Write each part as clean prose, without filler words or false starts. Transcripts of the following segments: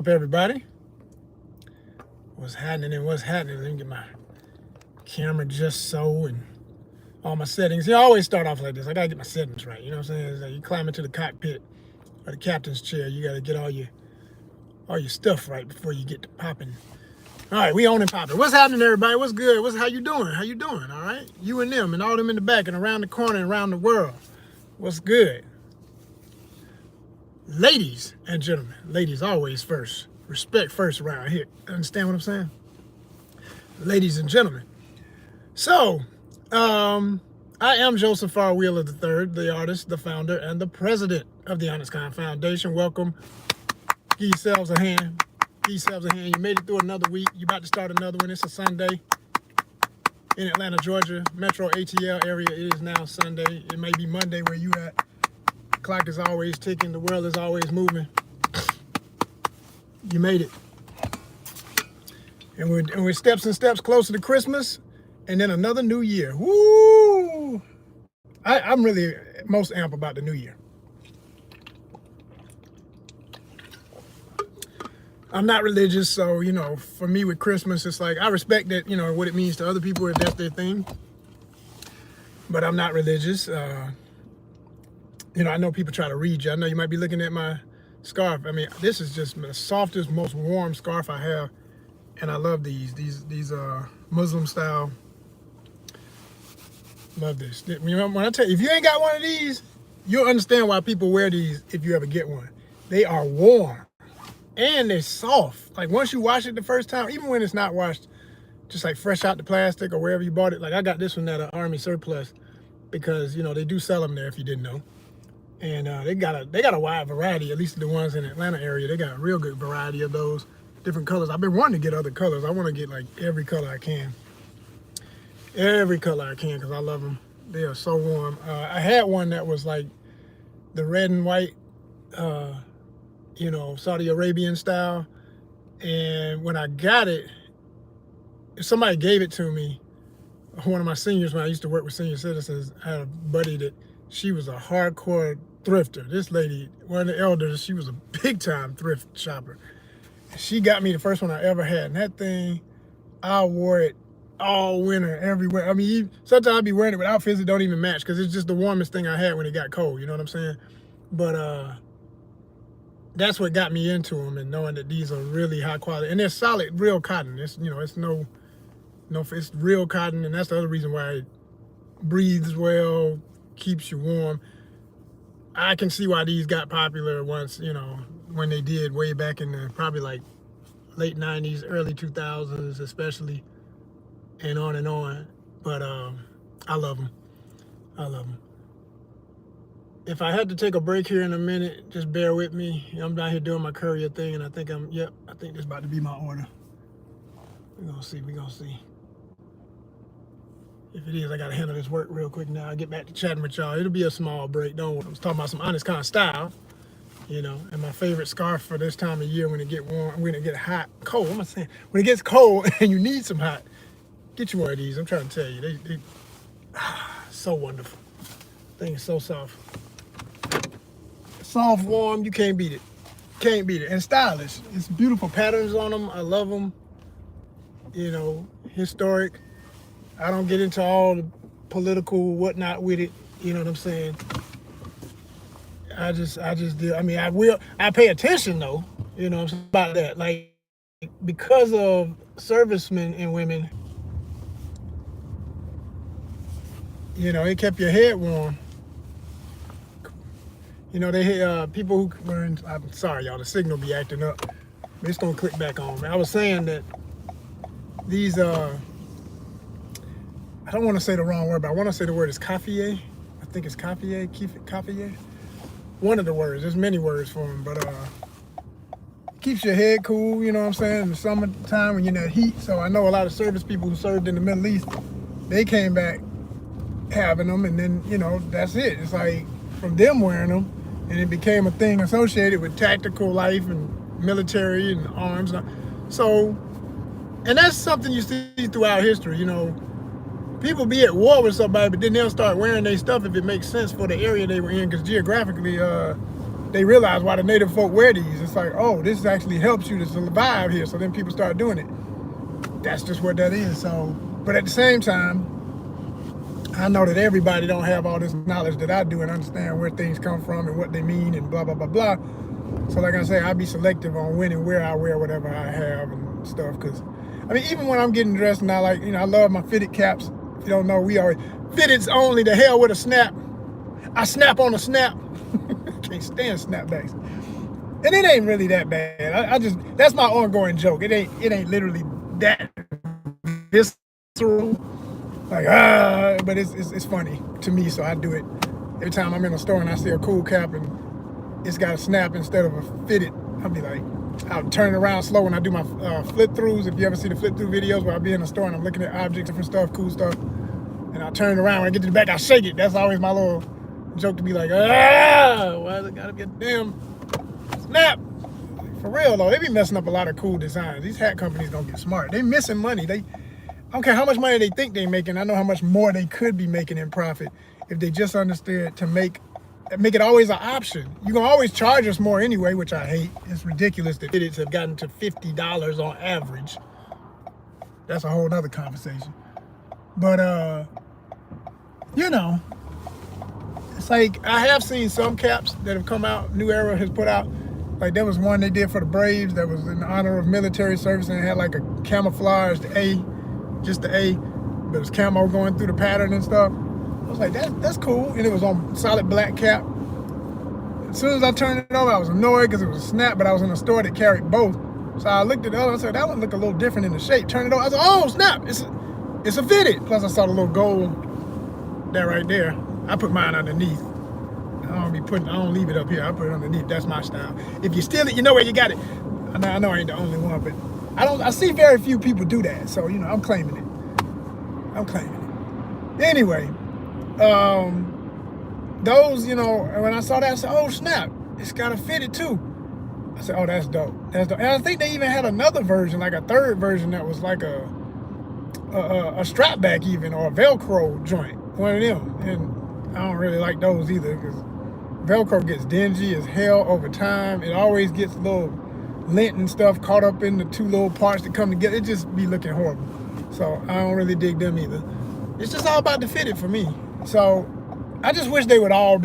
Up, everybody? What's happening and what's happening? Let me get my camera just so and all my settings. You always start off like this. I gotta get my settings right. You know what I'm saying? It's like you climb into the cockpit or the captain's chair. You gotta get all your stuff right before you get to popping. All right, we on and popping. What's happening, everybody? What's good? How you doing? How you doing? All right, you and them and all them in the back and around the corner and around the world. What's good? Ladies and gentlemen, ladies always first. Respect first around here. Understand what I'm saying? Ladies and gentlemen. So, I am Joseph R. Wheeler III, the artist, the founder, and the president of the ONYXCON Foundation. Welcome. Give yourselves a hand. Give yourselves a hand. You made it through another week. You're about to start another one. It's a Sunday in Atlanta, Georgia, Metro ATL area. It is now Sunday. It may be Monday where you at. The clock is always ticking. The world is always moving. You made it. And we're steps and steps closer to Christmas and then another new year. Woo! I'm really most amped about the new year. I'm not religious, so, for me with Christmas, it's like, I respect that, what it means to other people if that's their thing. But I'm not religious. I know people try to read you. I know you might be looking at my scarf. I mean, this is just the softest, most warm scarf I have. And I love these Muslim style. Love this. When I tell you, if you ain't got one of these, you'll understand why people wear these if you ever get one. They are warm and they're soft. Like once you wash it the first time, even when it's not washed, just like fresh out the plastic or wherever you bought it. Like I got this one at an Army surplus because, they do sell them there if you didn't know. And they got a wide variety, at least the ones in the Atlanta area. They got a real good variety of those different colors. I've been wanting to get other colors. I want to get like every color I can. Every color I can because I love them. They are so warm. I had one that was like the red and white, Saudi Arabian style. And when I got it, somebody gave it to me. One of my seniors, when I used to work with senior citizens, I had a buddy that she was a hardcore thrifter. This lady, one of the elders, she was a big time thrift shopper. She got me the first one I ever had. And that thing, I wore it all winter, everywhere. I mean, sometimes I'd be wearing it with outfits that don't even match because it's just the warmest thing I had when it got cold. You know what I'm saying? But that's what got me into them and knowing that these are really high quality. And they're solid, real cotton. It's, it's real cotton. And that's the other reason why it breathes well, keeps you warm. I can see why these got popular once, when they did way back in the probably like late 90s, early 2000s, especially, and on and on. But I love them. I love them. If I had to take a break here in a minute, just bear with me. I'm down here doing my courier thing, and I think I think this is about to be my order. We're gonna see. If it is, I gotta handle this work real quick now. I'll get back to chatting with y'all. It'll be a small break. Don't worry. I was talking about some ONYXCON style, and my favorite scarf for this time of year when it get warm, when it get hot, cold. What am I saying? When it gets cold and you need some hot, get you one of these. I'm trying to tell you, they so wonderful. Thing is so soft. Soft, warm, you can't beat it. Can't beat it. And stylish. It's beautiful patterns on them. I love them. Historic. I don't get into all the political whatnot with it. You know what I'm saying? I just do. I mean, I pay attention though, about that. Like, because of servicemen and women, it kept your head warm. They people who were in, I'm sorry, y'all, the signal be acting up. It's gonna click back on. I was saying that these, I don't want to say the wrong word, but I want to say the word is kafiye. I think it's kafiye. One of the words. There's many words for them, but keeps your head cool. You know what I'm saying? In the summertime when you're in that heat. So I know a lot of service people who served in the Middle East. They came back having them, and then that's it. It's like from them wearing them, and it became a thing associated with tactical life and military and arms. So, and that's something you see throughout history. People be at war with somebody, but then they'll start wearing their stuff if it makes sense for the area they were in, because geographically, they realize why the native folk wear these. It's like, oh, this actually helps you to survive here. So then people start doing it. That's just what that is. So, but at the same time, I know that everybody don't have all this knowledge that I do and understand where things come from and what they mean and blah, blah, blah, blah. So like I say, I be selective on when and where I wear whatever I have and stuff. Because, I mean, even when I'm getting dressed and I love my fitted caps. If you don't know, we are fitteds only, the hell with a snap. I snap on a snap. Can't stand snapbacks. And it ain't really that bad. I just, that's my ongoing joke. It ain't literally that visceral. Like, but it's funny to me, so I do it. Every time I'm in a store and I see a cool cap and it's got a snap instead of a fitted, I'll be like, I'll turn it around slow when I do my flip throughs. If you ever see the flip through videos where I'll be in a store and I'm looking at objects, different stuff, cool stuff, and I'll turn it around. When I get to the back, I'll shake it. That's always my little joke to be like, why's it gotta be a damn snap? For real though, they be messing up a lot of cool designs. These hat companies don't get smart. They missing money. I don't care how much money they think they're making. I know how much more they could be making in profit if they just understood to make it always an option. You can always charge us more anyway, which I hate. It's ridiculous that fitteds have gotten to $50 on average. That's a whole nother conversation. But it's like I have seen some caps that have come out, New Era has put out. Like there was one they did for the Braves that was in honor of military service, and it had like a camouflaged A, just the A, but it was camo going through the pattern and stuff. I was like, that's cool. And it was on solid black cap. As soon as I turned it over, I was annoyed because it was a snap, but I was in a store that carried both. So I looked at the other and said, that one looked a little different in the shape. Turned it over, I said, oh snap, it's a fitted. Plus I saw the little gold there right there. I put mine underneath. I don't leave it up here. I put it underneath. That's my style. If you steal it, you know where you got it. I know I ain't the only one, but I see very few people do that. So, I'm claiming it. Anyway, those, when I saw that, I said, oh snap, it's got a fitted too. I said, oh, that's dope. And I think they even had another version, like a third version that was like a strap back even, or a Velcro joint, one of them. And I don't really like those either because Velcro gets dingy as hell over time. It always gets a little lint and stuff caught up in the two little parts that come together. It just be looking horrible. So I don't really dig them either. It's just all about the fitted for me. So I just wish they would all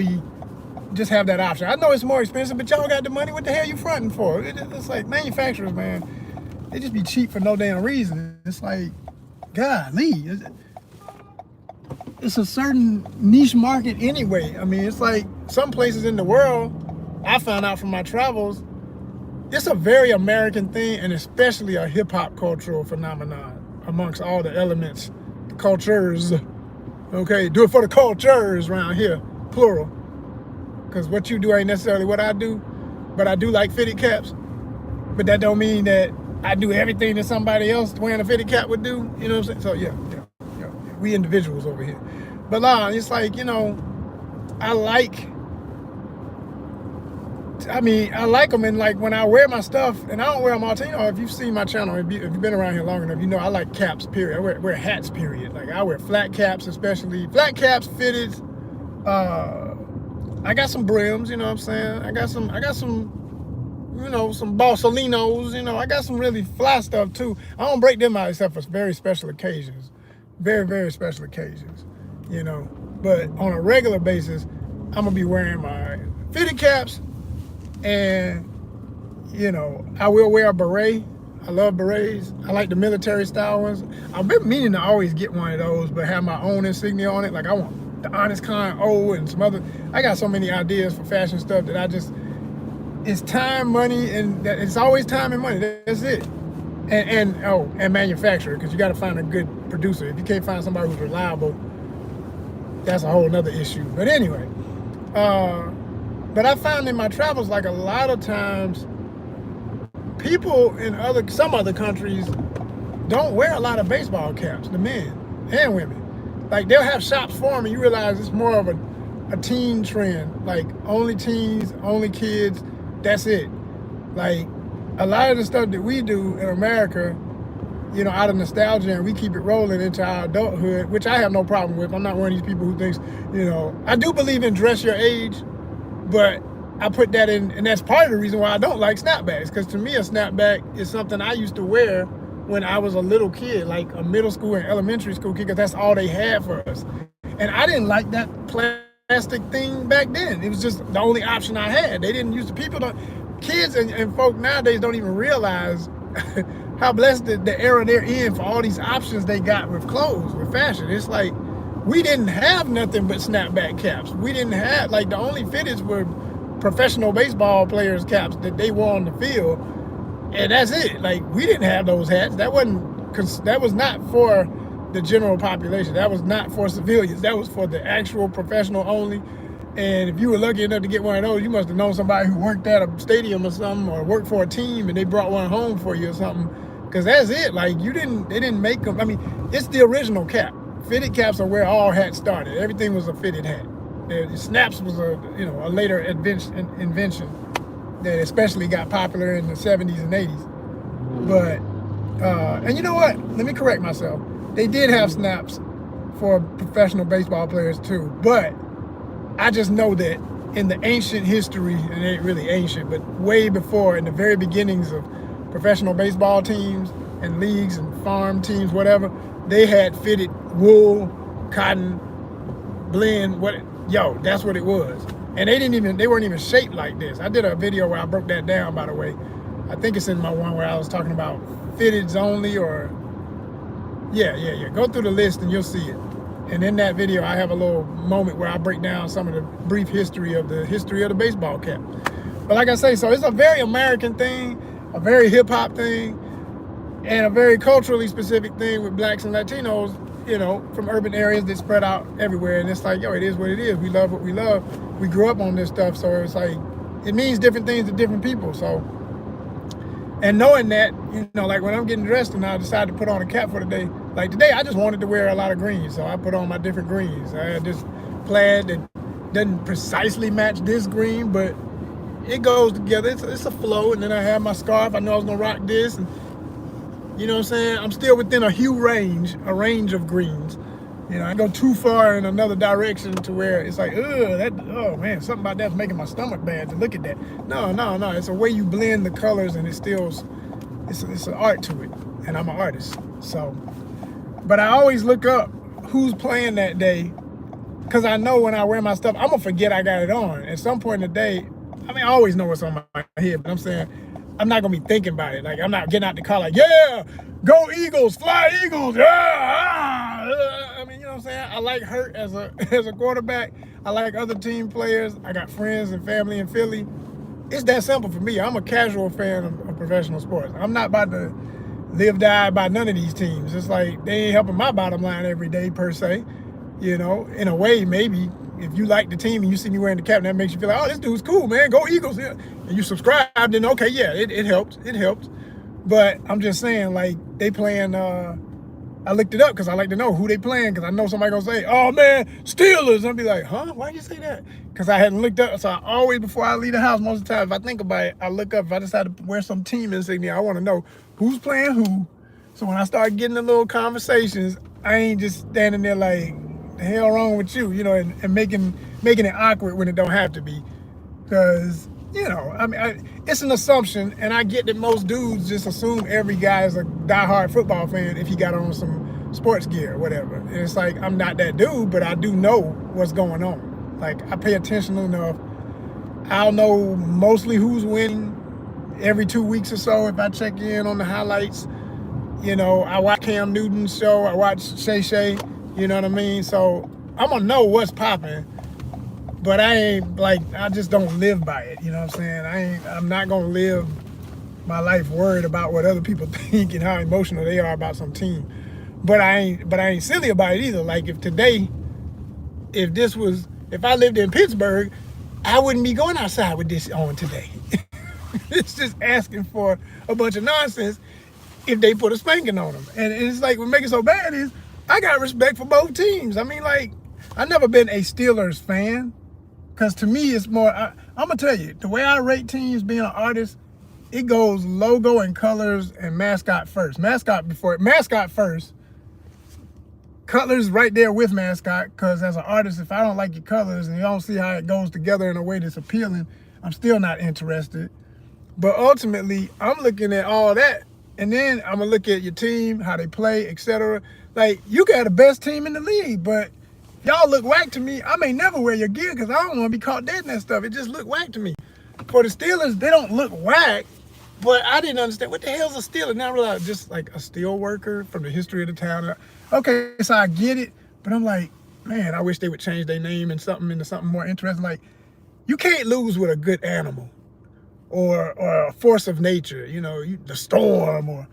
just have that option. I know it's more expensive, but y'all got the money. What the hell you fronting for? It's like manufacturers, man, they just be cheap for no damn reason. It's like, golly, it's a certain niche market anyway. I mean, it's like some places in the world, I found out from my travels, it's a very American thing, and especially a hip-hop cultural phenomenon amongst all the elements, the cultures. Okay, do it for the cultures around here, plural. Because what you do ain't necessarily what I do, but I do like fitted caps. But that don't mean that I do everything that somebody else wearing a fitted cap would do. You know what I'm saying? So yeah. We individuals over here. But it's like, I like them, and like when I wear my stuff, and I don't wear them all the time. If you've seen my channel, if you've been around here long enough, I like caps, period. I wear hats, period. Like I wear flat caps, especially flat caps, fitted. I got some brims, you know what I'm saying? I got some some Bossolinos, I got some really fly stuff too. I don't break them out except for very special occasions. Very, very special occasions, But on a regular basis, I'm gonna be wearing my fitted caps, and I will wear a beret. I love berets. I like the military style ones. I've been meaning to always get one of those, but have my own insignia on it. Like I want the ONYXCON O and some other. I got so many ideas for fashion stuff that it's time, money, and it's always time and money. That's it. And manufacturer, because you got to find a good producer. If you can't find somebody who's reliable, that's a whole nother issue. But anyway, but I found in my travels, like a lot of times, people in some other countries don't wear a lot of baseball caps, the men and women. Like they'll have shops for them, and you realize it's more of a teen trend. Like only teens, only kids, that's it. Like a lot of the stuff that we do in America, out of nostalgia, and we keep it rolling into our adulthood, which I have no problem with. I'm not one of these people who thinks, I do believe in dress your age, but I put that in, and that's part of the reason why I don't like snapbacks. Because to me, a snapback is something I used to wear when I was a little kid, like a middle school and elementary school kid, because that's all they had for us. And I didn't like that plastic thing back then. It was just the only option I had. They didn't use the people don't kids and folk nowadays don't even realize how blessed the era they're in for all these options they got with clothes, with fashion. It's like we didn't have nothing but snapback caps. We didn't have, like, the only fitteds were professional baseball players' caps that they wore on the field, and that's it. Like, we didn't have those hats. That was not for the general population. That was not for civilians. That was for the actual professional only. And if you were lucky enough to get one of those, you must have known somebody who worked at a stadium or something, or worked for a team and they brought one home for you or something. Because that's it. Like, they didn't make them. I mean, it's the original cap. Fitted caps are where all hats started. Everything was a fitted hat. The snaps was a later invention that especially got popular in the 70s and 80s. But and you know what? Let me correct myself. They did have snaps for professional baseball players too, but I just know that in the ancient history, and it ain't really ancient, but way before, in the very beginnings of professional baseball teams and leagues and farm teams, whatever, they had fitted wool, cotton, blend, that's what it was. And they weren't even shaped like this. I did a video where I broke that down, by the way. I think it's in my one where I was talking about fitteds only, or yeah. Go through the list and you'll see it. And in that video, I have a little moment where I break down some of the brief history of the baseball cap. But like I say, so it's a very American thing, a very hip hop thing, and a very culturally specific thing with blacks and Latinos, from urban areas that spread out everywhere. And it's like, it is what it is. We love what we love. We grew up on this stuff, so it's like, it means different things to different people. So, and knowing that, like when I'm getting dressed and I decide to put on a cap for the day, like today, I just wanted to wear a lot of greens, so I put on my different greens. I had this plaid that doesn't precisely match this green, but it goes together. It's a flow. And then I have my scarf. I know I was gonna rock this, and you know what I'm saying? I'm still within a range of greens. I go too far in another direction to where it's like, oh man, something about that's making my stomach bad to look at that. No. It's a way you blend the colors, and it's an art to it. And I'm an artist, so. But I always look up who's playing that day, because I know when I wear my stuff, I'm gonna forget I got it on. At some point in the day, I always know what's on my head, but I'm saying, I'm not gonna be thinking about it. Like, I'm not getting out the car like, yeah, go Eagles, fly Eagles, yeah. You know what I'm saying? I like Hurt as a quarterback. I like other team players. I got friends and family in Philly. It's that simple for me. I'm a casual fan of professional sports. I'm not about to live, die by none of these teams. It's like, they ain't helping my bottom line every day per se. In a way, maybe if you like the team and you see me wearing the cap, and that makes you feel like, oh, this dude's cool, man, go Eagles, yeah. And you subscribe, then okay, yeah, it helps. But I'm just saying, like, they playing, I looked it up because I like to know who they playing, because I know somebody gonna say, oh man, Steelers. And I'll be like, huh, why'd you say that? Because I hadn't looked up. So I always, before I leave the house, most of the time, if I think about it, I look up. If I decide to wear some team insignia, I want to know who's playing who. So when I start getting the little conversations, I ain't just standing there like, the hell wrong with you, and making it awkward when it don't have to be. Because, it's an assumption, and I get that most dudes just assume every guy is a diehard football fan if he got on some sports gear or whatever. And it's like, I'm not that dude, but I do know what's going on. Like, I pay attention enough. I'll know mostly who's winning every 2 weeks or so if I check in on the highlights. I watch Cam Newton's show. I watch Shay. You know what I mean? So I'm gonna know what's popping, but I just don't live by it. You know what I'm saying? I'm not gonna live my life worried about what other people think and how emotional they are about some team. But I ain't silly about it either. Like, if I lived in Pittsburgh, I wouldn't be going outside with this on today. It's just asking for a bunch of nonsense if they put a spanking on them. And it's like, what makes it so bad is, I got respect for both teams. I've never been a Steelers fan, because to me, it's more, I'm going to tell you, the way I rate teams being an artist, it goes logo and colors and mascot first. Mascot first. Colors right there with mascot, because as an artist, if I don't like your colors and you don't see how it goes together in a way that's appealing, I'm still not interested. But ultimately, I'm looking at all that, and then I'm gonna look at your team, how they play, etc. Like, you got the best team in the league, but y'all look whack to me. I may never wear your gear because I don't want to be caught dead in that stuff. It just look whack to me. For the Steelers, they don't look whack, but I didn't understand what the hell's a Steeler. Now I realize just like a steel worker from the history of the town. Okay, so I get it, but I'm like, man, I wish they would change their name and something into something more interesting. Like, you can't lose with a good animal or a force of nature, you know, the storm or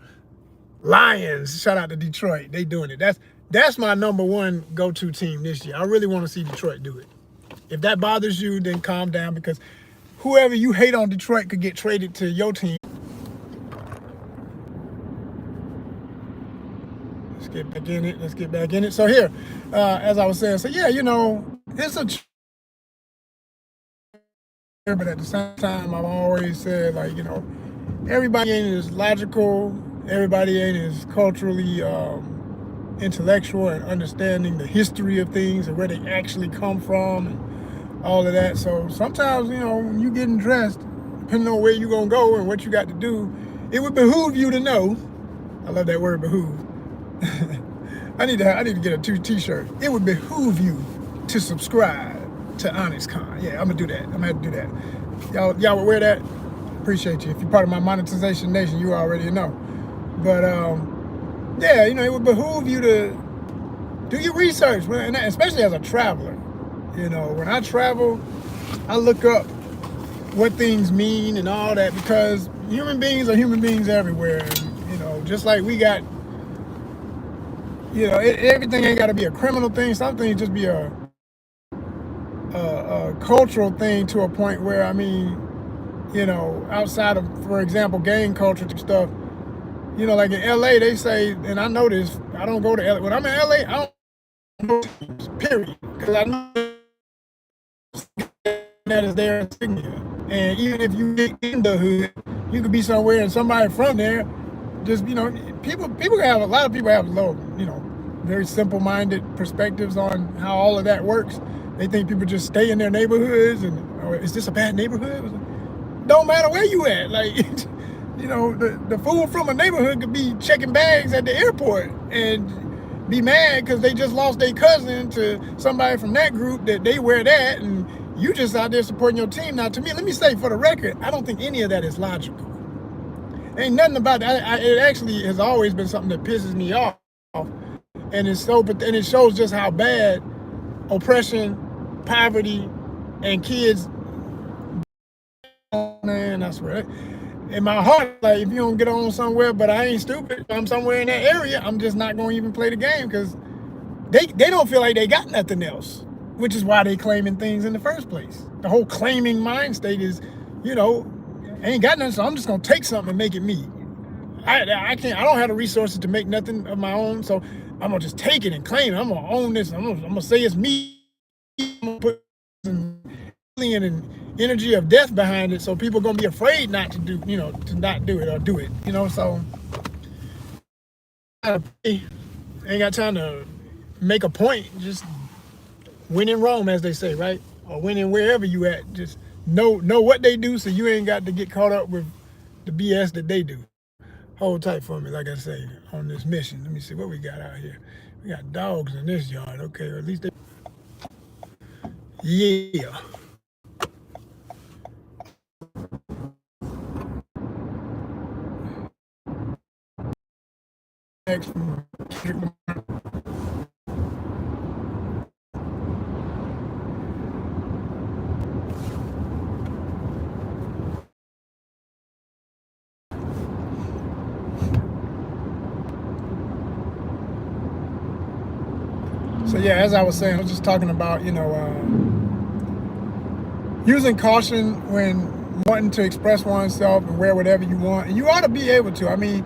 Lions. Shout out to Detroit. They doing it. That's my number one go-to team this year. I really want to see Detroit do it. If that bothers you, then calm down, because whoever you hate on Detroit could get traded to your team. Let's get back in it. Let's get back in it. So here, as I was saying, so yeah, you know, it's a, but at the same time, I've always said, like, you know, everybody ain't as logical. Everybody ain't as culturally intellectual and understanding the history of things and where they actually come from and all of that. So sometimes, you know, when you getting dressed, depending on where you're gonna go and what you got to do, it would behoove you to know. I love that word, behoove. I need to get a t-shirt. It would behoove you to subscribe to ONYXCON. Yeah, I'm gonna do that. I'm gonna have to do that. Y'all would wear that? Appreciate you. If you're part of my monetization nation, you already know. But yeah, you know, it would behoove you to do your research, and especially as a traveler. You know, when I travel, I look up what things mean and all that, because human beings are human beings everywhere. And, you know, just like we got, you know, everything ain't got to be a criminal thing. Some things just be a cultural thing to a point where, I mean, you know, outside of, for example, gang culture stuff, you know, like in LA, they say, and I know this, I don't go to LA. When I'm in LA, I don't go to, period. Because I know that is their insignia. And even if you get in the hood, you could be somewhere and somebody from there, just, you know, people have, a lot of people have low, you know, very simple-minded perspectives on how all of that works. They think people just stay in their neighborhoods and, oh, is this a bad neighborhood? Don't matter where you at. Like, you know, the fool from a neighborhood could be checking bags at the airport and be mad because they just lost their cousin to somebody from that group that they wear that, and you just out there supporting your team. Now, to me, let me say for the record, I don't think any of that is logical. Ain't nothing about that. It actually has always been something that pisses me off, and it shows just how bad oppression, poverty, and kids. Man, I swear. In my heart, like, if you don't get on somewhere, but I ain't stupid, if I'm somewhere in that area, I'm just not going to even play the game, because they don't feel like they got nothing else, which is why they claiming things in the first place. The whole claiming mind state is, you know, I ain't got nothing, so I'm just going to take something and make it me. I don't have the resources to make nothing of my own, so I'm going to just take it and claim it. I'm going to own this. I'm going to say it's me. I'm going to put some alien and energy of death behind it, so people are gonna be afraid not to do, you know, to not do it or do it, you know. So I ain't got time to make a point. Just win in Rome, as they say, right? Or win in wherever you at. Just know what they do, so you ain't got to get caught up with the BS that they do. Hold tight for me, like I say, on this mission. Let me see what we got out here. We got dogs in this yard. Okay, or at least they. Yeah. So yeah, as I was saying, I was just talking about, you know, using caution when wanting to express oneself and wear whatever you want. And you ought to be able to. I mean,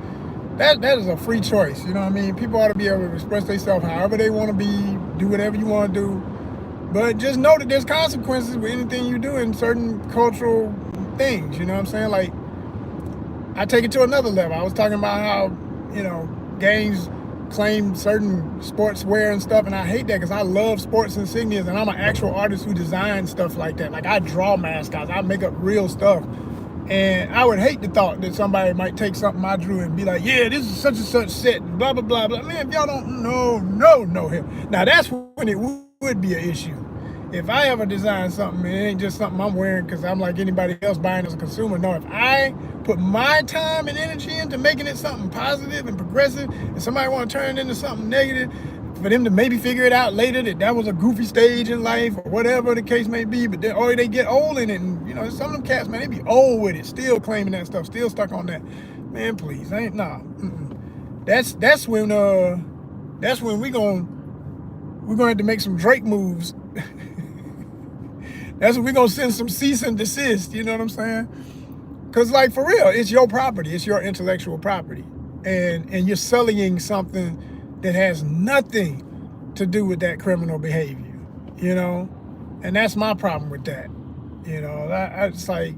that is a free choice. You know what I mean? People ought to be able to express themselves however they want to be, do whatever you want to do. But just know that there's consequences with anything you do in certain cultural things. You know what I'm saying? Like, I take it to another level. I was talking about how, you know, gangs claim certain sportswear and stuff, and I hate that because I love sports insignias, and I'm an actual artist who designs stuff like that. Like, I draw mascots, I make up real stuff, and I would hate the thought that somebody might take something I drew and be like, yeah, this is such and such set, and blah, blah, blah, blah. Man, if y'all don't know him. Now, that's when it would be an issue. If I ever design something, it ain't just something I'm wearing because I'm like anybody else buying as a consumer. No, if I put my time and energy into making it something positive and progressive, and somebody want to turn it into something negative, for them to maybe figure it out later that was a goofy stage in life or whatever the case may be, but then, or they get old in it, and you know, some of them cats, man, they be old with it, still claiming that stuff, still stuck on that. Man, please, ain't nah. That's when we're gonna have to make some Drake moves. That's when we're gonna send some cease and desist, you know what I'm saying? Because, like, for real, it's your property, it's your intellectual property, and you're sullying something that has nothing to do with that criminal behavior, you know? And that's my problem with that, you know? It's like,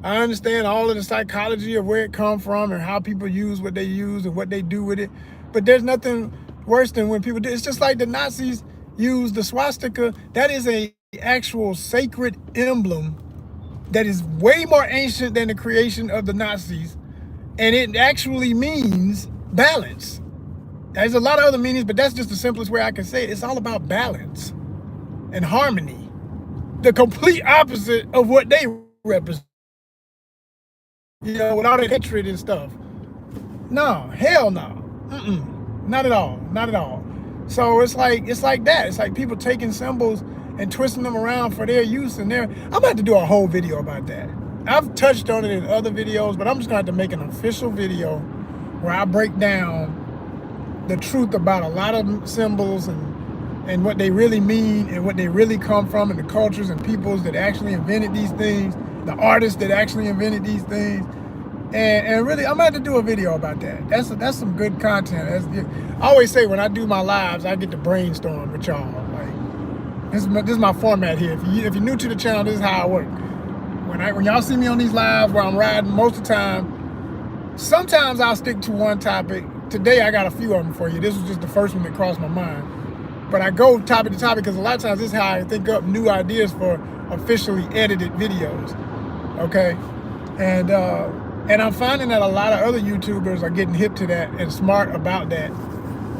I understand all of the psychology of where it comes from and how people use what they use and what they do with it, but there's nothing worse than when people do. It's just like the Nazis used the swastika. That is a actual sacred emblem that is way more ancient than the creation of the Nazis, and it actually means balance. There's a lot of other meanings, but that's just the simplest way I can say it. It's all about balance and harmony, the complete opposite of what they represent, you know, with all that hatred and stuff. No, hell no. Not at all, not at all. So it's like that. It's like people taking symbols and twisting them around for their use, and I'm about to do a whole video about that. I've touched on it in other videos, but I'm just going to have to make an official video where I break down the truth about a lot of symbols and what they really mean and what they really come from, and the cultures and peoples that actually invented these things, the artists that actually invented these things. And really, I'm about to do a video about that. That's some good content. I always say when I do my lives, I get to brainstorm with y'all. Like, this is my format here. If you're new to the channel, this is how I work. When y'all see me on these lives where I'm riding most of the time, sometimes I'll stick to one topic. Today I got a few of them for you. This was just the first one that crossed my mind. But I go topic to topic because a lot of times this is how I think up new ideas for officially edited videos. Okay? And I'm finding that a lot of other YouTubers are getting hip to that and smart about that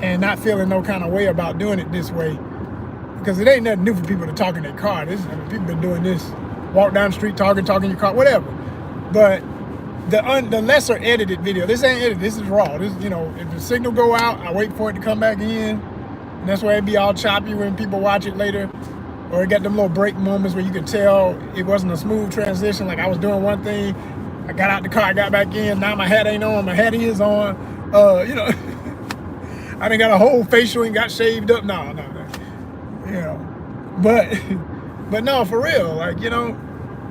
and not feeling no kind of way about doing it this way. Because it ain't nothing new for people to talk in their car. People been doing this. Walk down the street talking in your car, whatever. But the lesser edited video, this ain't edited, this is raw. This, you know, if the signal go out, I wait for it to come back in. And that's why it be all choppy when people watch it later. Or it got them little break moments where you can tell it wasn't a smooth transition. Like I was doing one thing, I got out the car, I got back in, now my hat ain't on, my hat is on. You know, I done got a whole facial and got shaved up. No. You know, but no, for real, like, you know,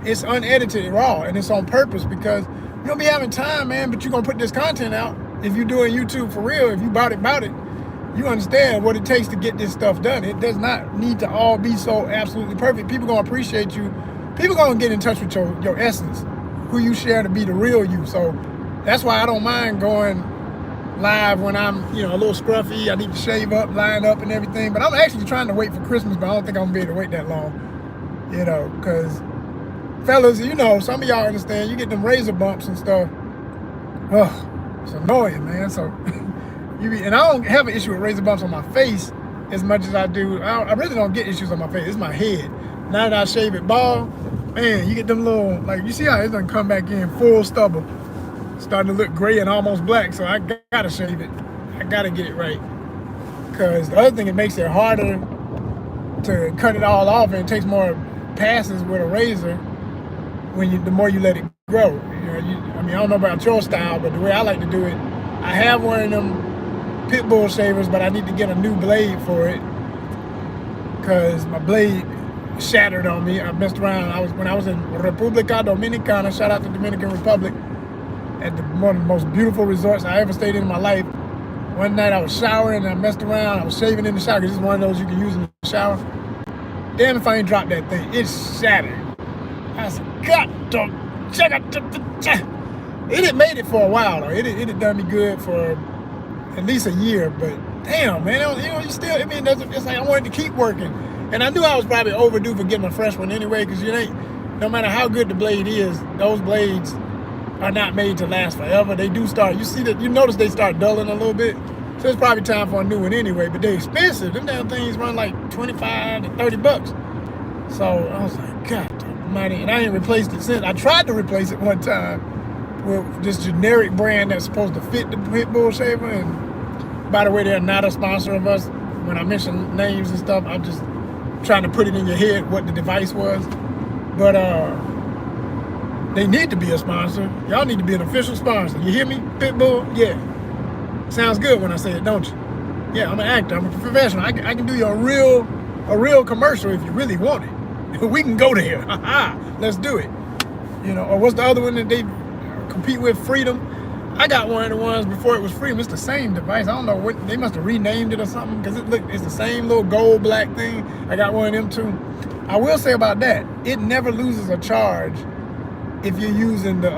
it's unedited raw, and it's on purpose because you don't be having time, man, but you're gonna put this content out. If you're doing YouTube for real, if you about it, you understand what it takes to get this stuff done. It does not need to all be so absolutely perfect. People gonna appreciate you. People gonna get in touch with your essence, who you share to be the real you. So that's why I don't mind going live when I'm, you know, a little scruffy. I need to shave up, line up and everything. But I'm actually trying to wait for Christmas, but I don't think I'm gonna be able to wait that long, you know, because fellas, you know, some of y'all understand, you get them razor bumps and stuff. Oh, it's annoying, man. So and I don't have an issue with razor bumps on my face as much as I do. I really don't get issues on my face. It's my head. Now that I shave it bald, man, you get them little, like, you see how it doesn't come back in full stubble, starting to look gray and almost black. So I gotta shave it. I gotta get it right. Because the other thing, it makes it harder to cut it all off, and it takes more passes with a razor the more you let it grow. You know, I mean, I don't know about your style, but the way I like to do it, I have one of them pit bull shavers, but I need to get a new blade for it because my blade shattered on me. I messed around. When I was in República Dominicana, shout out to Dominican Republic, at one of the most beautiful resorts I ever stayed in my life. One night I was showering and I messed around. I was shaving in the shower because it's one of those you can use in the shower. Damn if I ain't dropped that thing. It's shattered. I said, God, it had made it for a while though. It had done me good for at least a year, but damn, man, you know, you still, I mean, it's like I wanted to keep working. And I knew I was probably overdue for getting a fresh one anyway, because no matter how good the blade is, those blades are not made to last forever. They do start, you notice they start dulling a little bit. So it's probably time for a new one anyway, but they're expensive. Them damn things run like 25 to 30 bucks. So I was like, God almighty, and I ain't replaced it since. I tried to replace it one time with this generic brand that's supposed to fit the pit bull shaver. And by the way, they're not a sponsor of us. When I mention names and stuff, I'm just trying to put it in your head what the device was. But they need to be a sponsor. Y'all need to be an official sponsor. You hear me? Pitbull? Yeah. Sounds good when I say it, don't you? Yeah, I'm an actor. I'm a professional. I can do you a real commercial if you really want it. We can go there. Let's do it. You know, or what's the other one that they compete with? Freedom. I got one of the ones before it was Freedom. It's the same device. I don't know what, they must have renamed it or something, because it's the same little gold black thing. I got one of them too. I will say about that, it never loses a charge if you're using the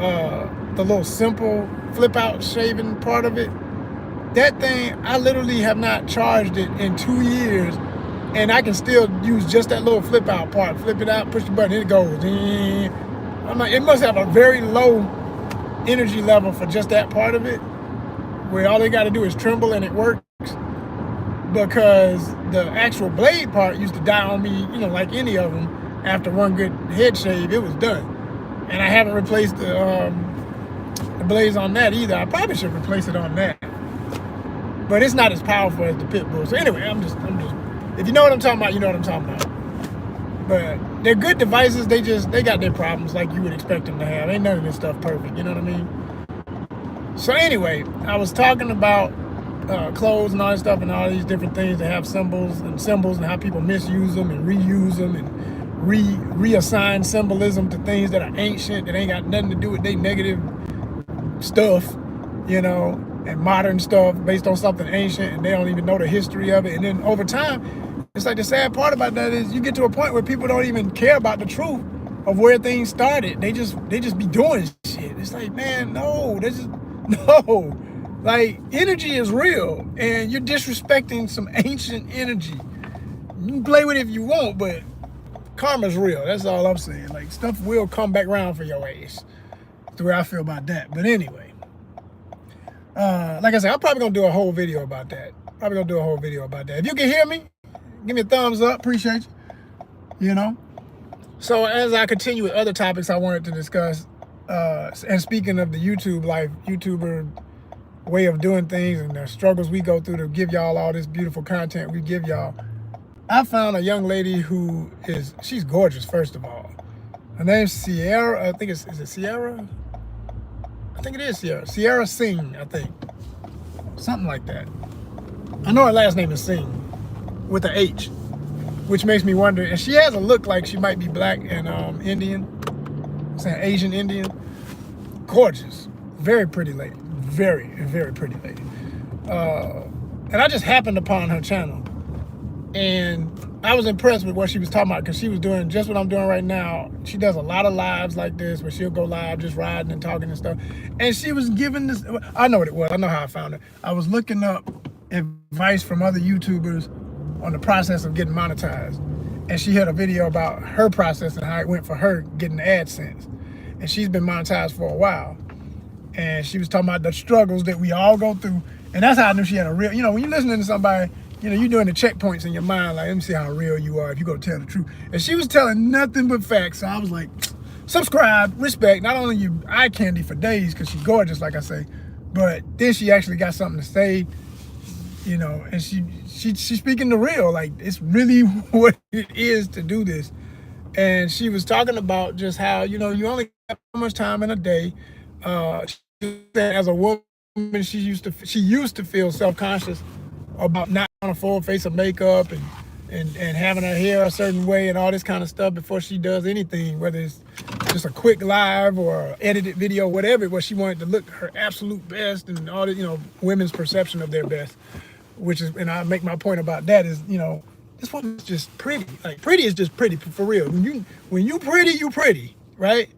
little simple flip out shaving part of it. That thing, I literally have not charged it in 2 years, and I can still use just that little flip out part. Flip it out, push the button, it goes. I'm like, it must have a very low energy level for just that part of it, where all they got to do is tremble and it works. Because the actual blade part used to die on me, you know, like any of them. After one good head shave, it was done. And I haven't replaced the blades on that either. I probably should replace it on that. But it's not as powerful as the pit bull. So anyway, I'm just, if you know what I'm talking about, you know what I'm talking about. But they're good devices. They got their problems like you would expect them to have. Ain't none of this stuff perfect, you know what I mean? So anyway, I was talking about clothes and all this stuff and all these different things that have symbols and how people misuse them and reuse them and reassign symbolism to things that are ancient, that ain't got nothing to do with their negative stuff, you know, and modern stuff based on something ancient, and they don't even know the history of it. And then over time, it's like the sad part about that is you get to a point where people don't even care about the truth of where things started. They just be doing shit. It's like, man, no, no. Like, energy is real, and you're disrespecting some ancient energy. You can play with it if you want, but karma's real. That's all I'm saying. Like, stuff will come back around for your ass. That's the way I feel about that. But anyway, like I said, I'm probably gonna do a whole video about that. If you can hear me, give me a thumbs up. Appreciate you. You know. So as I continue with other topics I wanted to discuss, and speaking of the YouTuber way of doing things and the struggles we go through to give y'all all this beautiful content we give y'all, I found a young lady she's gorgeous, first of all. Her name's Sierra. I think is it Sierra? I think it is Sierra. Sierra Singh, I think. Something like that. I know her last name is Singh with an H, which makes me wonder. And she has a look like she might be black and Indian. I'm saying Asian Indian. Gorgeous. Very pretty lady. Very, very pretty lady. And I just happened upon her channel. And I was impressed with what she was talking about, because she was doing just what I'm doing right now. She does a lot of lives like this where she'll go live just riding and talking and stuff. And she was giving this, I know what it was. I know how I found it. I was looking up advice from other YouTubers on the process of getting monetized. And she had a video about her process and how it went for her getting the AdSense. And she's been monetized for a while. And she was talking about the struggles that we all go through. And that's how I knew she had a real, you know, when you're listening to somebody, you know, you're doing the checkpoints in your mind, like, let me see how real you are if you go tell the truth. And she was telling nothing but facts. So I was like, subscribe, respect. Not only you eye candy for days, because she's gorgeous, like I say, but then she actually got something to say, you know, and she's speaking the real. Like, it's really what it is to do this. And she was talking about just how, you know, you only have so much time in a day. As a woman, she used to feel self-conscious about not on a full face of makeup and having her hair a certain way and all this kind of stuff before she does anything, whether it's just a quick live or edited video, whatever it was. She wanted to look her absolute best, and all the, you know, women's perception of their best, which is, and I make my point about that is, you know, this woman's just pretty. Like, pretty is just pretty for real. When you pretty, you pretty, right?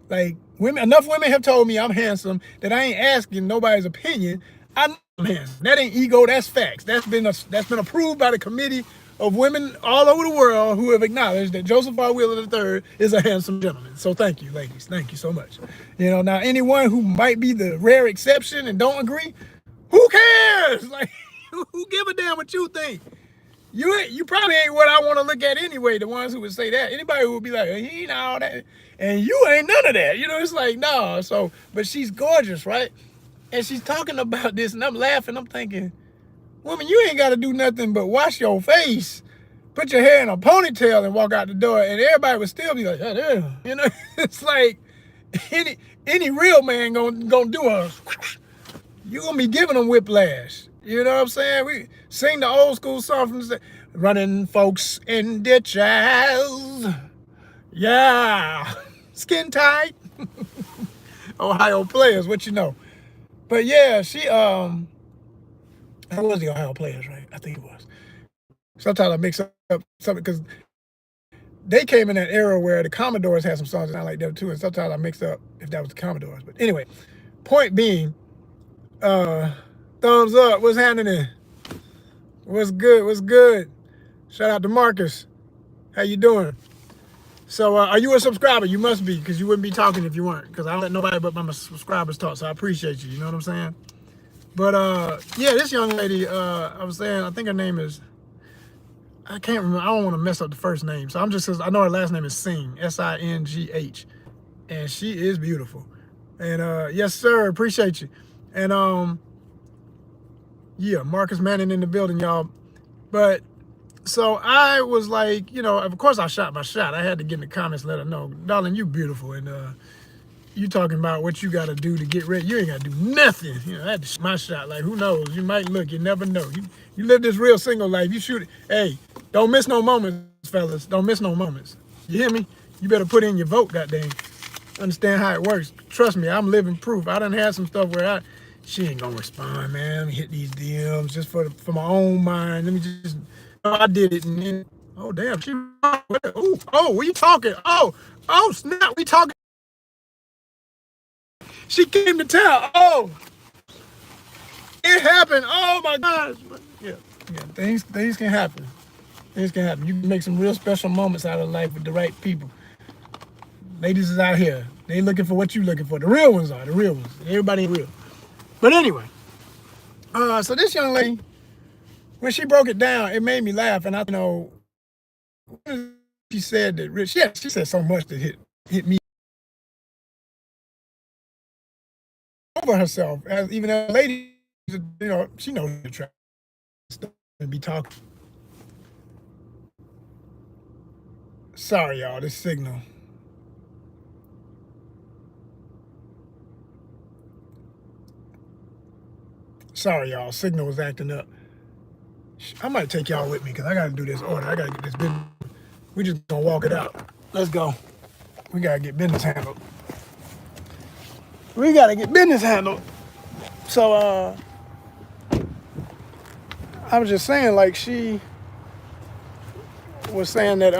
Like, enough women have told me I'm handsome that I ain't asking nobody's opinion. Man, that ain't ego, that's facts. That's been approved by the committee of women all over the world who have acknowledged that Joseph R. Wheeler III is a handsome gentleman. So thank you, ladies. Thank you so much. Now anyone who might be the rare exception and don't agree, who cares? Like, who give a damn what you think? You probably ain't what I want to look at anyway. The ones who would say that, anybody who would be like, he ain't all that, and you ain't none of that. It's like, no. So, but she's gorgeous, right? And she's talking about this, and I'm laughing. I'm thinking, woman, you ain't got to do nothing but wash your face, put your hair in a ponytail, and walk out the door, and everybody would still be like, oh, damn. It's like any real man gonna do a. You gonna be giving them whiplash. You know what I'm saying? We sing the old school song from the running folks in ditches. Yeah, skin tight. Ohio players, what you know? But yeah, she that was the Ohio players, right? I think it was. Sometimes I mix up something because they came in that era where the Commodores had some songs that sound like that too, and sometimes I mix up if that was the Commodores. But anyway, point being, thumbs up. What's happening? What's good? What's good? Shout out to Marcus. How you doing? So, are you a subscriber? You must be, because you wouldn't be talking if you weren't. Because I don't let nobody but my subscribers talk. So I appreciate you. You know what I'm saying? But yeah, this young lady, I was saying, I think her name is. I can't remember. I don't want to mess up the first name. So I know her last name is Singh, Singh, and she is beautiful. And yes, sir. Appreciate you. And yeah, Marcus Manning in the building, y'all. But so I was like, of course I shot my shot. I had to get in the comments, let her know, darling, you beautiful, and you talking about what you got to do to get ready. You ain't got to do nothing. I had to shoot my shot. Like, who knows? You might look. You never know. You live this real single life. You shoot it. Hey, don't miss no moments, fellas. Don't miss no moments. You hear me? You better put in your vote, goddamn. Understand how it works. Trust me, I'm living proof. I done had some stuff where she ain't gonna respond, man. Let me hit these DMs just for my own mind. Let me just. I did it, and then, oh damn, she. Oh, we talking. Oh, snap, we talking. She came to town. Oh, it happened. Oh my gosh. Yeah. Things can happen. Things can happen. You can make some real special moments out of life with the right people. Ladies is out here. They looking for what you looking for. The real ones are. The real ones. Everybody ain't real. But anyway, so this young lady, when she broke it down, it made me laugh. And she said that she said so much that hit me over herself. Even a lady, she knows the track and be talking. Sorry, y'all, this signal. Sorry, y'all, signal was acting up. I might take y'all with me because I got to do this order. I got to get this business. We just gonna walk it out. Let's go. We got to get business handled. So, I was just saying, like, she was saying that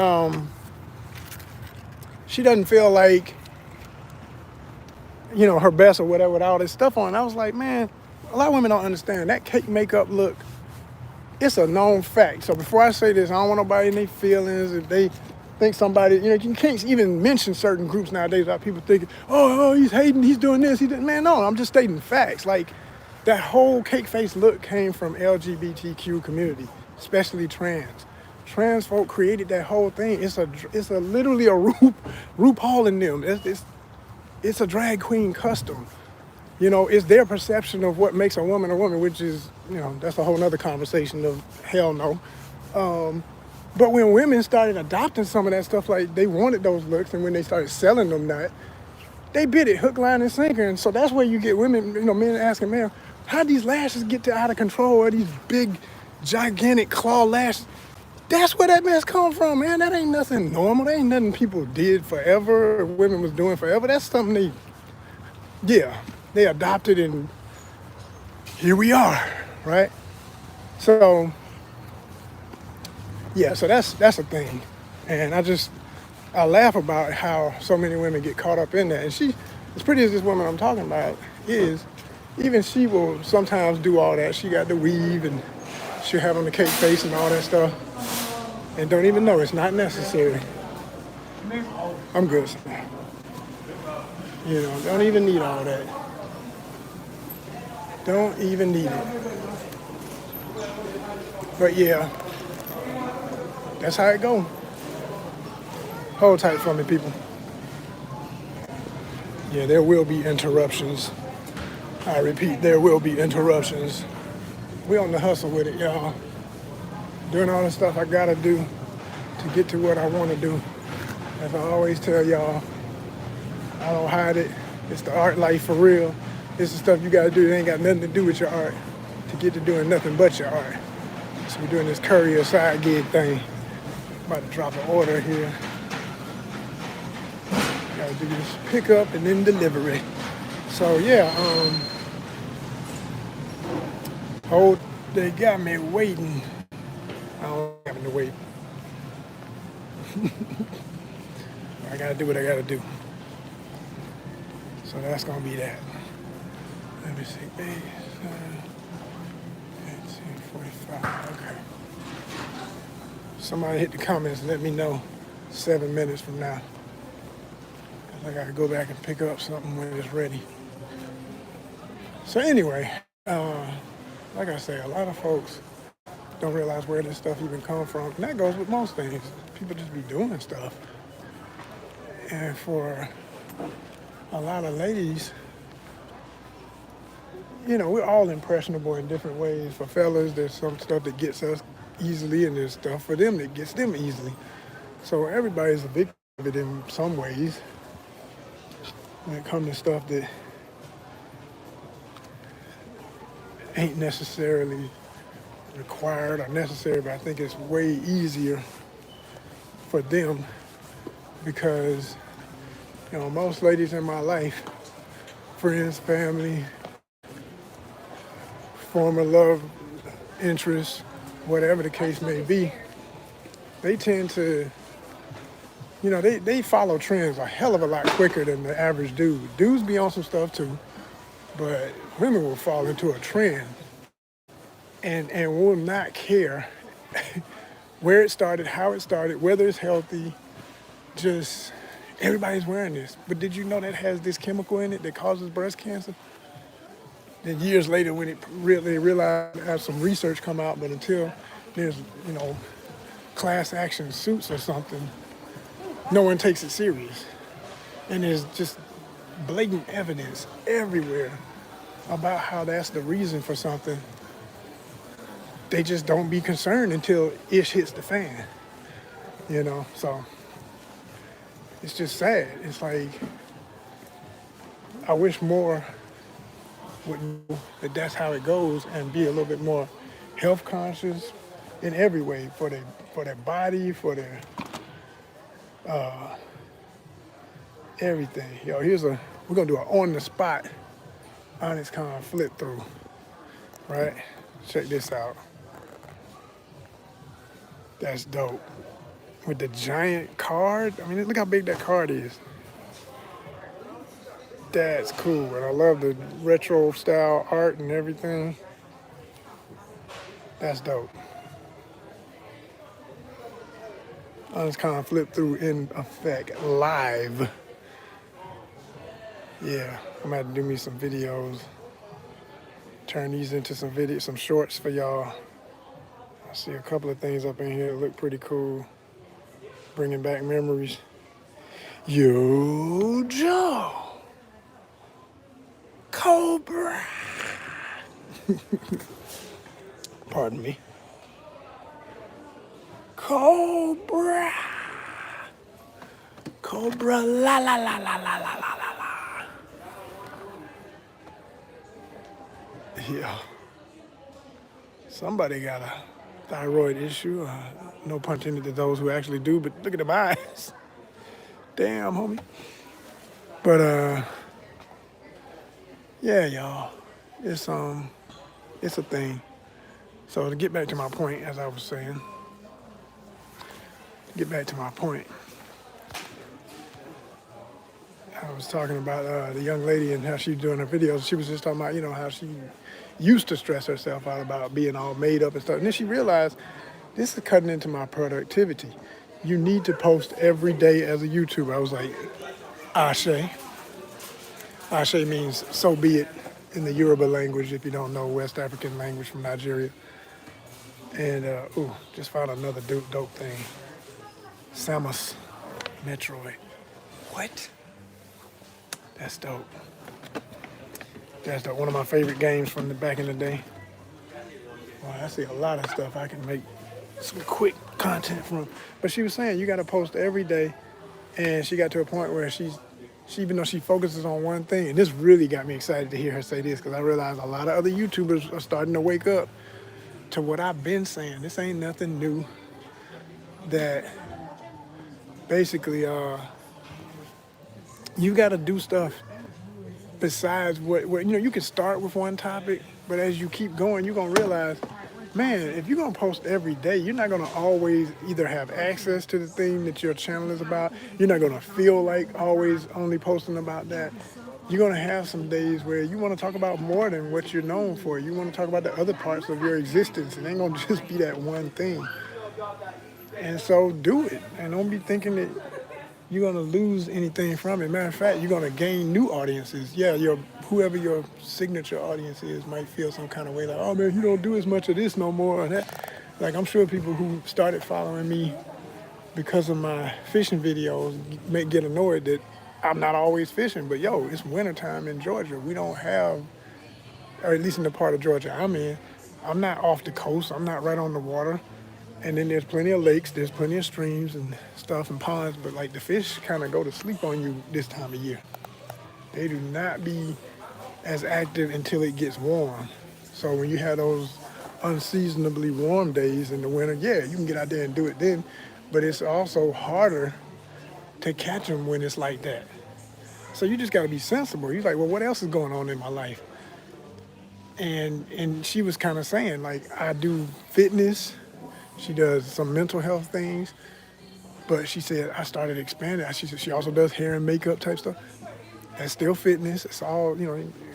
she doesn't feel like, her best or whatever with all this stuff on. I was like, man, a lot of women don't understand that cake makeup look. It's a known fact. So before I say this, I don't want nobody in their feelings. If they think somebody, you can't even mention certain groups nowadays without people thinking, oh, he's hating, he's doing this, man, no, I'm just stating facts. Like, that whole cake face look came from LGBTQ community, especially trans. Trans folk created that whole thing. It's literally a RuPaul in them. It's a drag queen custom. It's their perception of what makes a woman, which is, that's a whole nother conversation of hell no. But when women started adopting some of that stuff, like they wanted those looks, and when they started selling them that, they bid it hook, line, and sinker. And so that's where you get women, men asking, man, how'd these lashes get out of control, or these big, gigantic claw lashes? That's where that mess come from, man. That ain't nothing normal. That ain't nothing people did forever, or women was doing forever. That's something they adopted, and here we are, right? So, yeah, so that's a thing. And I laugh about how so many women get caught up in that. And she, as pretty as this woman I'm talking about is, even she will sometimes do all that. She got the weave and she'll have on the cake face and all that stuff, and don't even know it's not necessary. I'm good. You know, don't even need all that. Don't even need it. But yeah, that's how it go. Hold tight for me, people. Yeah, there will be interruptions. I repeat, there will be interruptions. We on the hustle with it, y'all. Doing all the stuff I gotta do to get to what I want to do. As I always tell y'all, I don't hide it. It's the art life for real. It's the stuff you gotta do. It ain't got nothing to do with your art to get to doing nothing but your art. So we're doing this courier side gig thing. About to drop an order here. Gotta do this pickup and then delivery. So yeah, they got me waiting. I don't have to wait. I gotta do what I gotta do. So that's gonna be that. Let me see. 18:45. Okay. Somebody hit the comments and let me know 7 minutes from now. Cause I gotta go back and pick up something when it's ready. So anyway, like I say, a lot of folks don't realize where this stuff even come from. And that goes with most things. People just be doing stuff. And for a lot of ladies, you know, we're all impressionable in different ways. For fellas, there's some stuff that gets us easily, and there's stuff for them that gets them easily. So everybody's a victim of it in some ways. When it comes to stuff that ain't necessarily required or necessary, but I think it's way easier for them because, you know, most ladies in my life, friends, family, former love interests, whatever the case may be, they tend to, you know, they follow trends a hell of a lot quicker than the average dude. Dudes be on some stuff too, but women will fall into a trend and will not care where it started, how it started, whether it's healthy, just everybody's wearing this. But did you know that has this chemical in it that causes breast cancer? Then years later, when they realized, have some research come out, but until there's, you know, class action suits or something, no one takes it serious. And there's just blatant evidence everywhere about how that's the reason for something. They just don't be concerned until ish hits the fan, you know? So it's just sad. It's like, I wish more would know that that's how it goes and be a little bit more health conscious in every way for their body, for their everything. Yo, we're gonna do an on the spot ONYXCON flip through, right? Check this out. That's dope. With the giant card, I mean, look how big that card is. That's cool, and I love the retro style art and everything. That's dope. ONYXCON flip through in effect, live. Yeah, I'm gonna have to do me some videos. Turn these into some shorts for y'all. I see a couple of things up in here that look pretty cool. Bringing back memories. Yo, Joe. Cobra. Pardon me. Cobra. Cobra la la la la la la la la la. Yeah. Somebody got a thyroid issue. No pun intended to those who actually do, but look at them eyes. Damn, homie. But yeah, y'all. It's a thing. So to get back to my point, as I was saying, I was talking about the young lady and how she's doing her videos. She was just talking about, how she used to stress herself out about being all made up and stuff. And then she realized this is cutting into my productivity. You need to post every day as a YouTuber. I was like, Ashe. Ashe means so be it in the Yoruba language, if you don't know, West African language from Nigeria. And, just found another dope thing. Samus Metroid. What? That's dope. That's dope. One of my favorite games from the back in the day. Well, I see a lot of stuff I can make some quick content from. But she was saying you got to post every day, and she got to a point where she even though she focuses on one thing, and this really got me excited to hear her say this, because I realized a lot of other YouTubers are starting to wake up to what I've been saying. This ain't nothing new. That basically, you got to do stuff besides what you can start with one topic, but as you keep going, you're going to realize, man, if you're going to post every day, you're not going to always either have access to the thing that your channel is about. You're not going to feel like always only posting about that. You're going to have some days where you want to talk about more than what you're known for. You want to talk about the other parts of your existence. It ain't going to just be that one thing. And so do it. And don't be thinking that you're going to lose anything from it. Matter of fact, you're going to gain new audiences. Yeah, whoever your signature audience is might feel some kind of way like, oh man, you don't do as much of this no more or that. Like, I'm sure people who started following me because of my fishing videos may get annoyed that I'm not always fishing. But yo, it's wintertime in Georgia. We don't have, or at least in the part of Georgia I'm in, I'm not off the coast. I'm not right on the water. And then there's plenty of lakes, there's plenty of streams and stuff and ponds, but like the fish kind of go to sleep on you this time of year. They do not be as active until it gets warm. So when you have those unseasonably warm days in the winter, yeah, you can get out there and do it then, but it's also harder to catch them when it's like that. So you just got to be sensible. You're like, well, what else is going on in my life? And she was kind of saying, like, I do fitness. She does some mental health things, but she said, I started expanding. She said she also does hair and makeup type stuff. That's still fitness. It's all,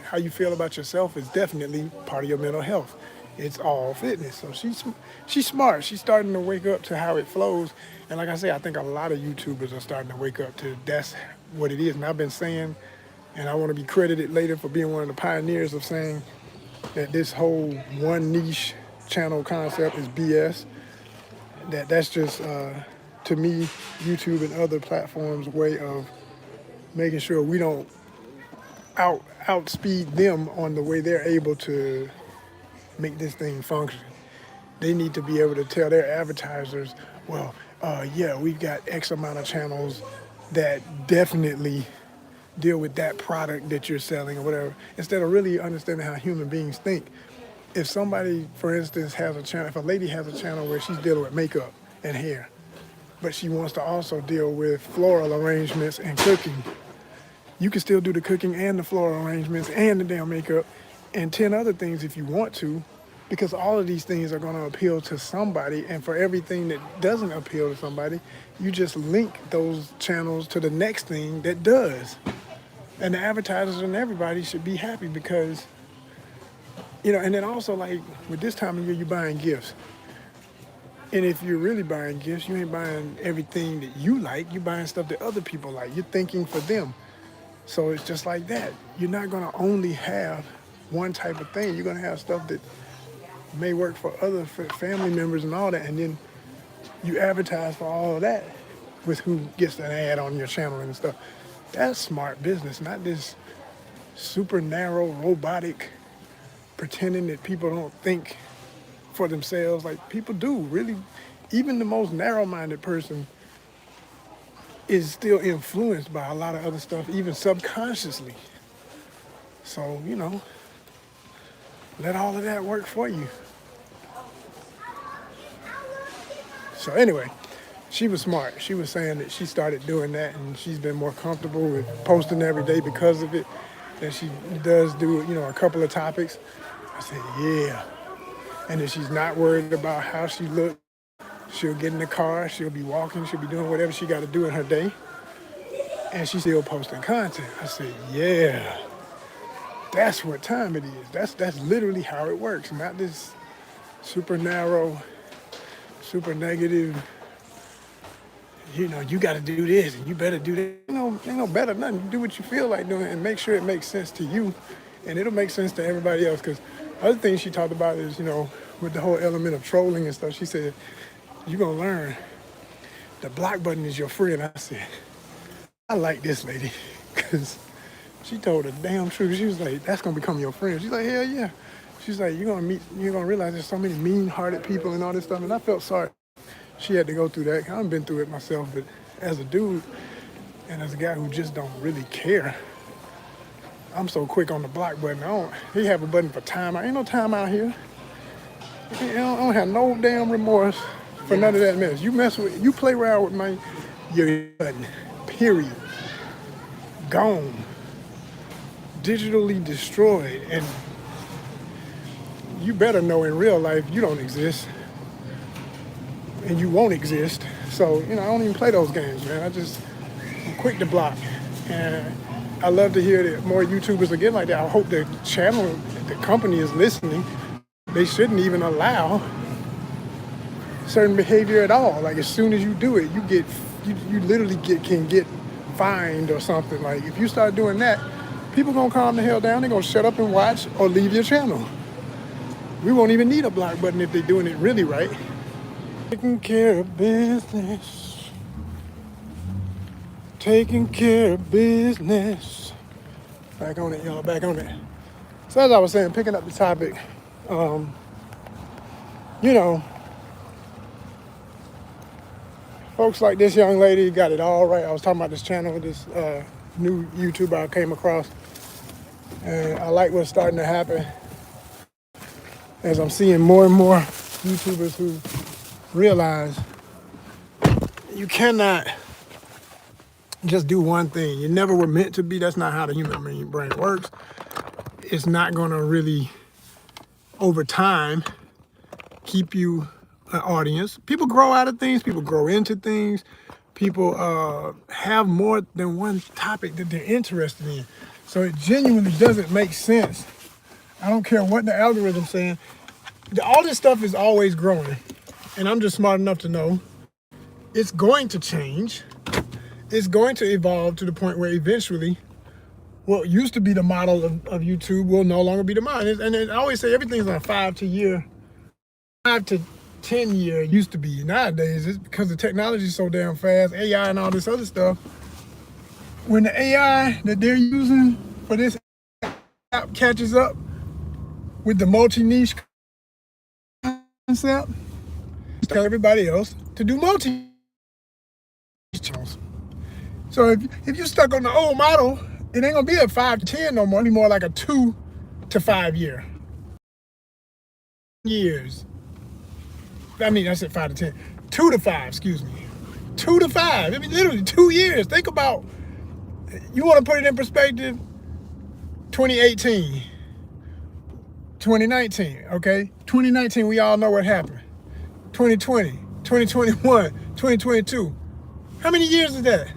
how you feel about yourself is definitely part of your mental health. It's all fitness. So she's smart. She's starting to wake up to how it flows. And like I say, I think a lot of YouTubers are starting to wake up to that's what it is. And I've been saying, and I want to be credited later for being one of the pioneers of saying that this whole one niche channel concept is BS. That's just, to me, YouTube and other platforms' way of making sure we don't outspeed them on the way they're able to make this thing function. They need to be able to tell their advertisers, well, yeah, we've got X amount of channels that definitely deal with that product that you're selling or whatever, instead of really understanding how human beings think. If somebody, for instance, has a channel, if a lady has a channel where she's dealing with makeup and hair, but she wants to also deal with floral arrangements and cooking, you can still do the cooking and the floral arrangements and the damn makeup and 10 other things if you want to, because all of these things are going to appeal to somebody. And for everything that doesn't appeal to somebody, you just link those channels to the next thing that does. And the advertisers and everybody should be happy because, and then also, like, with this time of year, you're buying gifts. And if you're really buying gifts, you ain't buying everything that you like. You're buying stuff that other people like. You're thinking for them. So it's just like that. You're not going to only have one type of thing. You're going to have stuff that may work for other family members and all that. And then you advertise for all of that with who gets an ad on your channel and stuff. That's smart business, not this super narrow, robotic, pretending that people don't think for themselves. Like, people do, really. Even the most narrow-minded person is still influenced by a lot of other stuff, even subconsciously. So, let all of that work for you. So anyway, she was smart. She was saying that she started doing that and she's been more comfortable with posting every day because of it. That she does do, a couple of topics. I said, yeah. And if she's not worried about how she looks, she'll get in the car, she'll be walking, she'll be doing whatever she got to do in her day. and she's still posting content. I said, yeah, that's what time it is. That's literally how it works. Not this super narrow, super negative, you know, you got to do this and you better do that. Ain't no better than nothing. Do what you feel like doing and make sure it makes sense to you, and it'll make sense to everybody else. Because other things she talked about is, you know, with the whole element of trolling and stuff, she said, you're going to learn the block button is your friend. I said, I like this lady, because she told the damn truth. She was like, that's going to become your friend. She's like, hell yeah. She's like, you're going to realize there's so many mean-hearted people and all this stuff. And I felt sorry she had to go through that. I've been through it myself, but as a dude and as a guy who just don't really care, I'm so quick on the block button. He have a button for timeout. Ain't no timeout here. I don't have no damn remorse for none of that mess. You play around with your button, period. Gone. Digitally destroyed. And you better know in real life you don't exist. And you won't exist. So, you know, I don't even play those games, man. I'm quick to block. And I love to hear that more YouTubers are getting like that. I hope the company is listening. They shouldn't even allow certain behavior at all. Like, as soon as you do it, you literally can get fined or something. Like, if you start doing that, people gonna calm the hell down. They're gonna shut up and watch or leave your channel. We won't even need a block button if they're doing it really right. Taking care of business. Taking care of business. Back on it, y'all, back on it. So as I was saying, picking up the topic, you know, folks like this young lady got it all right. I was talking about this channel, this new YouTuber I came across. And I like what's starting to happen as I'm seeing more and more YouTubers who realize you cannot just do one thing. You never were meant to be. That's not how the human brain works. It's not going to really, over time, keep you an audience. People grow out of things. People grow into things. People have more than one topic that they're interested in. So it genuinely doesn't make sense. I don't care what the algorithm's saying. All this stuff is always growing. And I'm just smart enough to know it's going to change. It's going to evolve to the point where eventually what used to be the model of YouTube will no longer be the model. And I always say everything's on a 5 to 10 year used to be. Nowadays, it's because the technology is so damn fast, AI and all this other stuff. When the AI that they're using for this app catches up with the multi-niche concept, tell everybody else to do multi channels. So if you're stuck on the old model, it ain't gonna be a 5 to 10 no more. It'll be more like a 2 to 5 years. I mean, I said 5 to 10. 2 to 5, excuse me. 2 to 5. I mean, literally 2 years. Think about, you want to put it in perspective, 2018, 2019, okay? 2019, we all know what happened. 2020, 2021, 2022. How many years is that?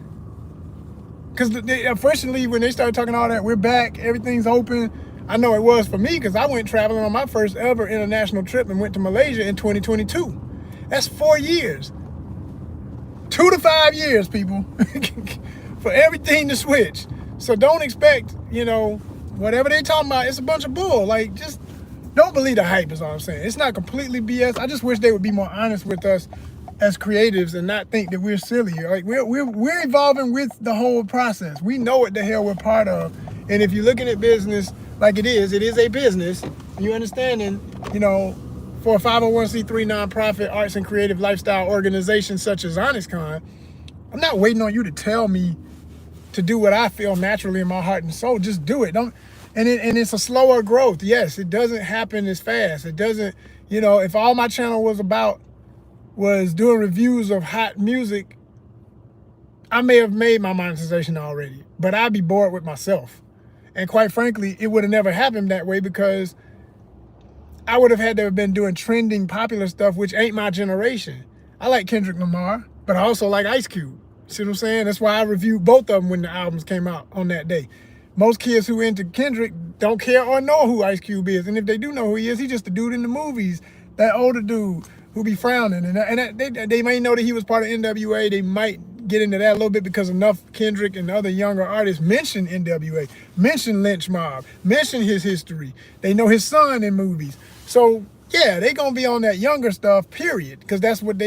Because officially, when they started talking all that, we're back, everything's open. I know it was for me because I went traveling on my first ever international trip and went to Malaysia in 2022. That's 4 years. 2 to 5 years, people, for everything to switch. So don't expect, you know, whatever they talking about, it's a bunch of bull. Like, just don't believe the hype is all I'm saying. It's not completely BS. I just wish they would be more honest with us as creatives and not think that we're silly. Like, we're evolving with the whole process. We know what the hell we're part of. And if you're looking at business like it is a business. You understanding, you know, for a 501c3 nonprofit arts and creative lifestyle organization such as ONYXCON, I'm not waiting on you to tell me to do what I feel naturally in my heart and soul. Just do it. And it's a slower growth. Yes, it doesn't happen as fast. It doesn't, you know, if all my channel was doing reviews of hot music, I may have made my monetization already, but I'd be bored with myself. And quite frankly, it would have never happened that way because I would have had to have been doing trending popular stuff, which ain't my generation. I like Kendrick Lamar, but I also like Ice Cube. See what I'm saying? That's why I reviewed both of them when the albums came out on that day. Most kids who into Kendrick don't care or know who Ice Cube is. And if they do know who he is, he's just the dude in the movies, that older dude who be frowning. And they may know that he was part of NWA. They might get into that a little bit because enough Kendrick and other younger artists mention NWA, mention Lynch Mob, mention his history. They know his son in movies. So yeah, they gonna be on that younger stuff, period. Because that's what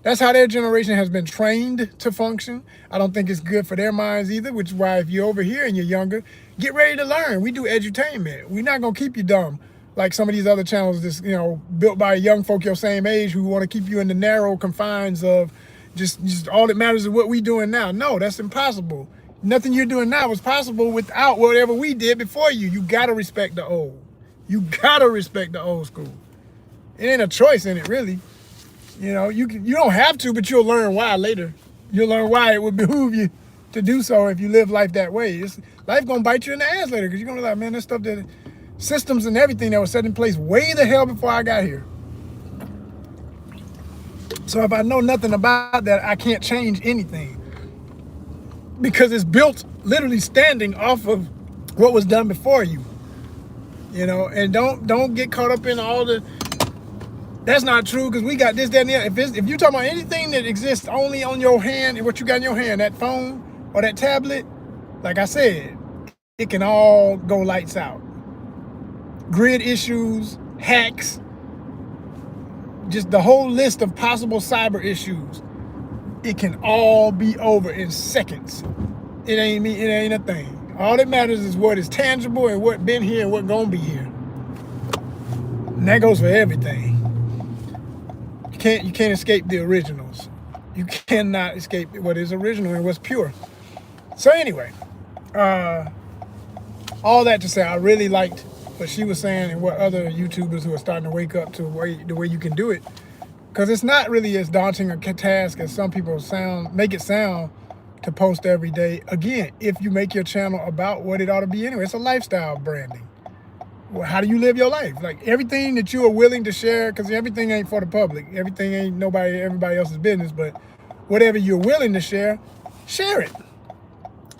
that's how their generation has been trained to function. I don't think it's good for their minds either, which is why if you're over here and you're younger, get ready to learn. We do edutainment. We're not gonna keep you dumb like some of these other channels that's, you know, built by young folk your same age who want to keep you in the narrow confines of just all that matters is what we doing now. No, that's impossible. Nothing you're doing now was possible without whatever we did before you. You gotta respect the old. You gotta respect the old school. It ain't a choice in it, really. You know, you don't have to, but you'll learn why later. You'll learn why it would behoove you to do so if you live life that way. Life gonna bite you in the ass later because you're gonna be like, man, this stuff that systems and everything that was set in place way the hell before I got here. So if I know nothing about that, I can't change anything because it's built literally standing off of what was done before you. You know, and don't get caught up in all the. That's not true because we got this, that, and the other. If you're talking about anything that exists only on your hand and what you got in your hand, that phone or that tablet, like I said, it can all go lights out. Grid issues, hacks, just the whole list of possible cyber issues. It can all be over in seconds. It ain't a thing. All that matters is what is tangible and what been here and what gonna be here. And that goes for everything. You can't escape the originals. You cannot escape what is original and what's pure. So anyway, all that to say, I really liked what she was saying and what other YouTubers who are starting to wake up to the way you can do it. Because it's not really as daunting a task as some people make it sound to post every day. Again, if you make your channel about what it ought to be anyway, it's a lifestyle branding. Well, how do you live your life? Like everything that you are willing to share, because everything ain't for the public. Everything ain't everybody else's business, but whatever you're willing to share it.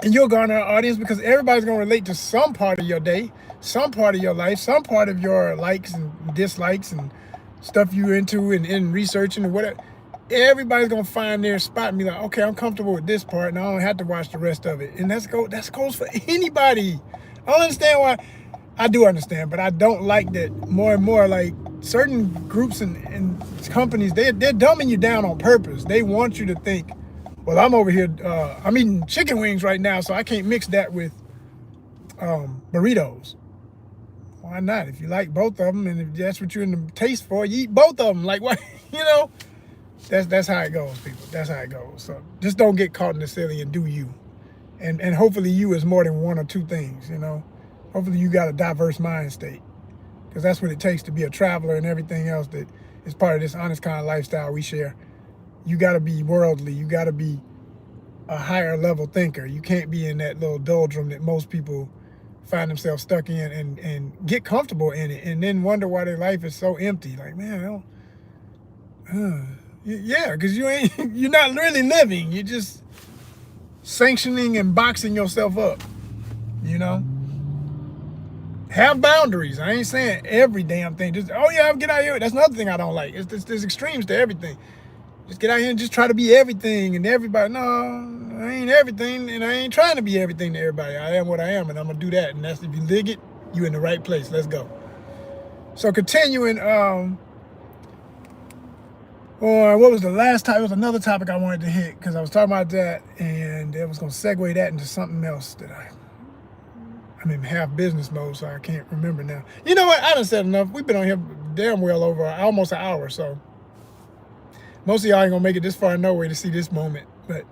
And you'll garner an audience because everybody's going to relate to some part of your day, some part of your life, some part of your likes and dislikes and stuff you're into and researching and whatever. Everybody's going to find their spot and be like, okay, I'm comfortable with this part and I don't have to watch the rest of it. And that goes for anybody. I don't understand why. I do understand, but I don't like that more and more. Like certain groups and companies, they're dumbing you down on purpose. They want you to think, well, I'm over here, I'm eating chicken wings right now, so I can't mix that with burritos. Why not? If you like both of them and if that's what you're in the taste for, you eat both of them. Like, what? You know, that's how it goes, people. That's how it goes. So just don't get caught in the silly and do you. And hopefully you is more than one or two things, you know. Hopefully you got a diverse mind state because that's what it takes to be a traveler and everything else that is part of this ONYXCON lifestyle we share. You got to be worldly. You got to be a higher level thinker. You can't be in that little doldrum that most people find themselves stuck in and get comfortable in it and then wonder why their life is so empty. Like, man, yeah, because you're not really living. You're just sanctioning and boxing yourself up, you know? Have boundaries. I ain't saying every damn thing. Just, oh yeah, get out here. That's another thing I don't like. There's extremes to everything. Just get out here and just try to be everything and everybody. No, I ain't everything and I ain't trying to be everything to everybody. I am what I am and I'm going to do that. And that's if you dig it, you in the right place. Let's go. So continuing, what was the last time? It was another topic I wanted to hit because I was talking about that and it was going to segue that into something else that I'm in half business mode, so I can't remember now. You know what? I done said enough. We've been on here damn well over almost an hour, so most of y'all ain't gonna make it this far nowhere to see this moment. But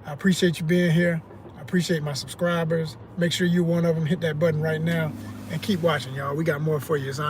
I appreciate you being here. I appreciate my subscribers. Make sure you're one of them. Hit that button right now and keep watching, y'all. We got more for you. It's on.